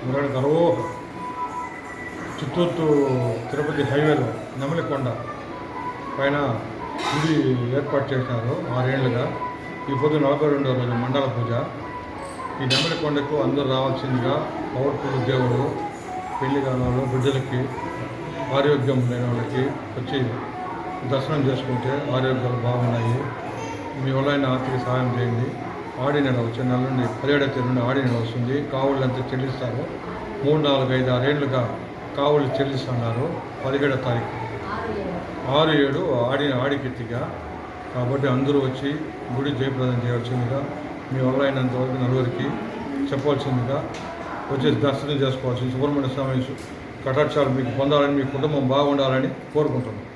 మురళి చిత్తూరు తిరుపతి హైవేలో నెమలికొండ పైన గుడి ఏర్పాటు చేశారు 6 ఏళ్లుగా. ఈ పొద్దు 42వ రోజు మండల పూజ. ఈ నెమలికొండకు అందరూ రావాల్సిందిగా పవర్ఫుల్ దేవుడు పెళ్లి కాలంలో బిడ్డలకి ఆరోగ్యం లేని వాళ్ళకి వచ్చి దర్శనం చేసుకుంటే ఆరోగ్యాలు బాగున్నాయి. మీ వల్ల ఆర్థిక సహాయం చేయండి. ఆడి నెల వచ్చే నెల నుండి 17వ తేదీ నుండి ఆడి నెల వస్తుంది. కావుళ్ళు అంతా చెల్లిస్తారు. 3, 4, 5, 6 ఏళ్ళుగా కావుళ్ళు చెల్లిస్తున్నారు. 17వ తారీఖు 6, 7 ఆడికెత్తిగా. కాబట్టి అందరూ వచ్చి గుడి జయప్రదం చేయవలసిందిగా, మీ వల్ల అయినంతవరకు నలుగురికి చెప్పవలసిందిగా, వచ్చేసి దర్శనం చేసుకోవాల్సింది. సుబ్రహ్మణ్య స్వామి కటాక్షాలు మీకు పొందాలని, మీ కుటుంబం బాగుండాలని కోరుకుంటున్నాం.